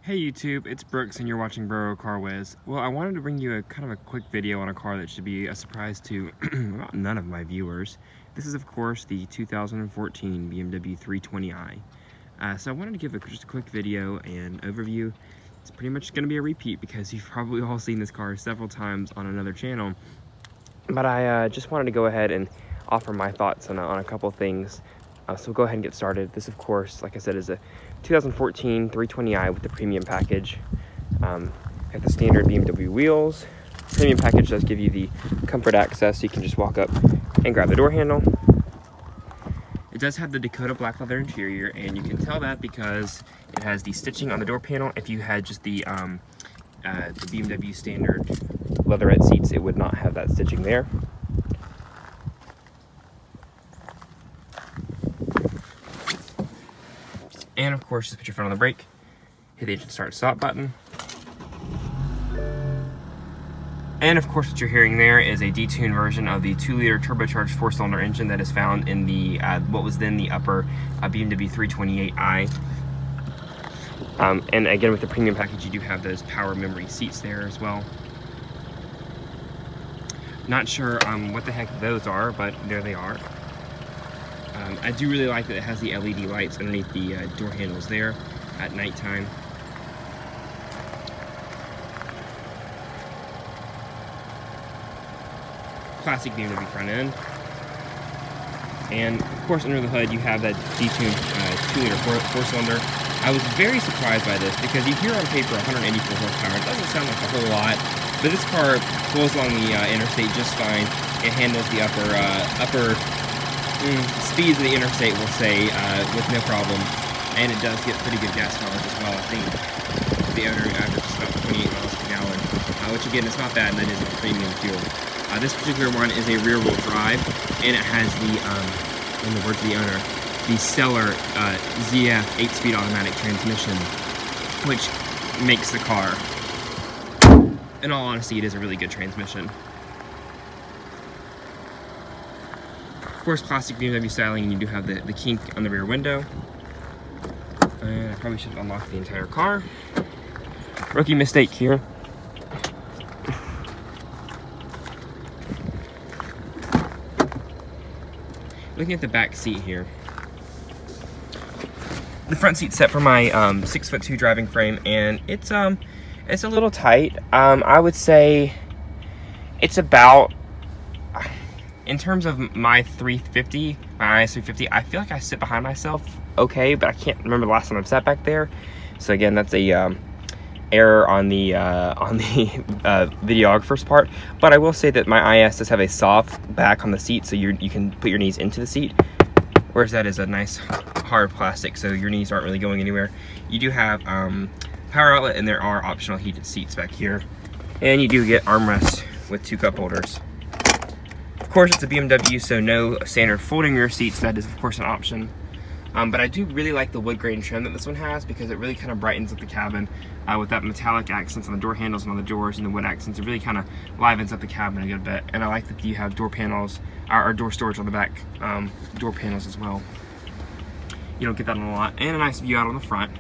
Hey YouTube, it's Brooks and you're watching Bro Car Whiz. Well, I wanted to bring you a kind of a quick video on a car that should be a surprise to none of my viewers. This is of course the 2014 BMW 320i. So I wanted to give just a quick video and overview. It's pretty much going to be a repeat because you've probably all seen this car several times on another channel. But I just wanted to go ahead and offer my thoughts on a couple things. So go ahead and get started. This, of course, like I said, is a 2014 320i with the premium package. Got the standard BMW wheels. Premium package does give you the comfort access, so you can just walk up and grab the door handle. It does have the Dakota black leather interior, and you can tell that because it has the stitching on the door panel. If you had just the BMW standard leatherette seats, it would not have that stitching there. And of course, just put your foot on the brake, hit the engine start stop button. And of course, what you're hearing there is a detuned version of the 2-liter turbocharged 4-cylinder engine that is found in the what was then the upper BMW 328i. And again, with the premium package, you do have those power memory seats there as well. Not sure what the heck those are, but there they are. I do really like that it has the LED lights underneath the door handles there at nighttime. Classic BMW front end. And of course, under the hood, you have that detuned 2-liter 4-cylinder. I was very surprised by this because you hear on paper 184 horsepower. It doesn't sound like a whole lot, but this car pulls along the interstate just fine. It handles the upper speeds of the interstate, we'll say, with no problem, and it does get pretty good gas mileage as well. I think the owner averages about 28 miles per gallon, which again is not bad, and that is a premium fuel. This particular one is a rear-wheel drive, and it has the, in the words of the owner, the stellar ZF 8-speed automatic transmission, which makes the car, in all honesty, it is a really good transmission. Of course, classic BMW styling, and you do have the kink on the rear window. And I probably should have unlocked the entire car. Rookie mistake here. Looking at the back seat here. The front seat's set for my 6'2" driving frame, and it's a little tight. I would say it's about, in terms of my 350, my IS350, I feel like I sit behind myself okay, but I can't remember the last time I've sat back there. So again, that's a error on the videographer's part. But I will say that my IS does have a soft back on the seat, so you can put your knees into the seat, whereas that is a nice hard plastic, so your knees aren't really going anywhere. You do have power outlet, and there are optional heated seats back here, and you do get armrests with 2 cup holders. Of course, it's a BMW, so no standard folding rear seats. That is, of course, an option. But I do really like the wood grain trim that this one has because it really kind of brightens up the cabin with that metallic accents on the door handles and on the doors and the wood accents. It really kind of livens up the cabin a good bit. And I like that you have door panels, or door storage on the back door panels as well. You don't get that on a lot. And a nice view out on the front.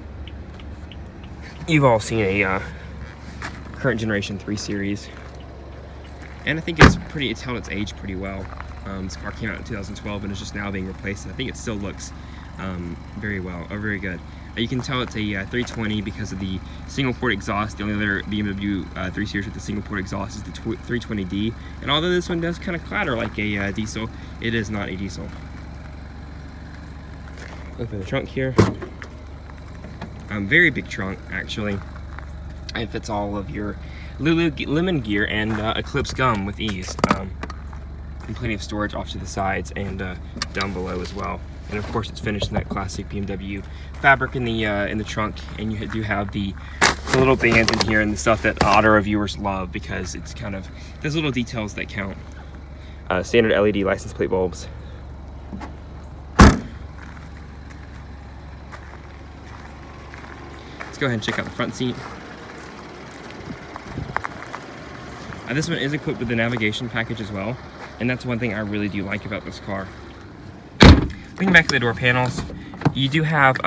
You've all seen a current generation 3 Series. And I think it's held its age pretty well. This car came out in 2012 and is just now being replaced. I think it still looks very well, or very good. You can tell it's a 320 because of the single port exhaust. The only other BMW 3 Series with the single port exhaust is the 320D. And although this one does kind of clatter like a diesel, it is not a diesel. Open the trunk here. Very big trunk, actually. It fits all of your lemon gear and Eclipse gum with ease. And plenty of storage off to the sides and down below as well. And of course, it's finished in that classic BMW fabric in the trunk. And you do have the little bands in here and the stuff that auto reviewers love because it's kind of those little details that count. Standard LED license plate bulbs. Let's go ahead and check out the front seat. This one is equipped with the navigation package as well, and that's one thing I really do like about this car. Looking back at the door panels, you do have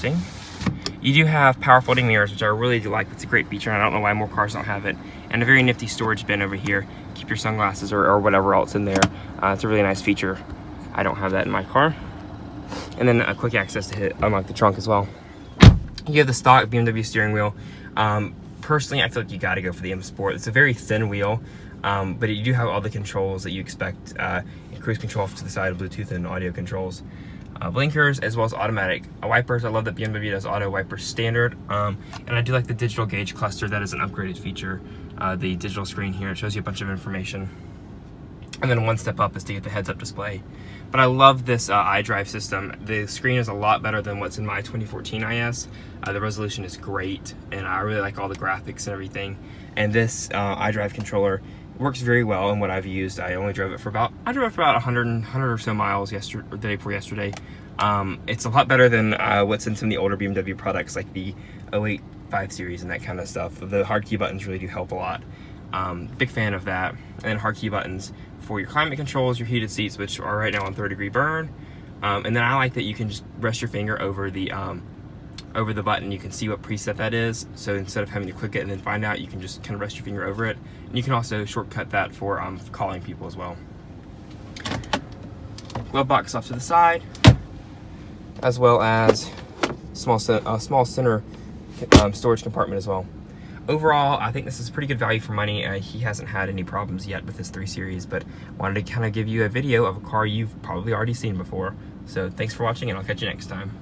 interesting. You do have power folding mirrors, which I really do like. It's a great feature, and I don't know why more cars don't have it. And a very nifty storage bin over here. Keep your sunglasses or whatever else in there. It's a really nice feature. I don't have that in my car. And then a quick access to unlock the trunk as well. You have the stock BMW steering wheel. Personally, I feel like you gotta go for the M Sport. It's a very thin wheel, but you do have all the controls that you expect. Cruise control off to the side, Bluetooth and audio controls. Blinkers, as well as automatic wipers. I love that BMW does auto wipers standard. And I do like the digital gauge cluster. That is an upgraded feature. The digital screen here, it shows you a bunch of information. And then one step up is to get the heads-up display. But I love this iDrive system. The screen is a lot better than what's in my 2014 IS. The resolution is great, and I really like all the graphics and everything. And this iDrive controller works very well in what I've used. I drove it for about 100 or so miles the day before yesterday. It's a lot better than what's in some of the older BMW products, like the 08 5 Series and that kind of stuff. The hard key buttons really do help a lot. Big fan of that. And then hard key buttons for your climate controls, your heated seats, which are right now on 3rd-degree burn. And then I like that you can just rest your finger over the button. You can see what preset that is. So instead of having to click it and then find out, you can just kind of rest your finger over it. And you can also shortcut that for calling people as well. Glove box off to the side, as well as small center storage compartment as well. Overall, I think this is pretty good value for money. He hasn't had any problems yet with his 3 Series, but wanted to kind of give you a video of a car you've probably already seen before. So thanks for watching, and I'll catch you next time.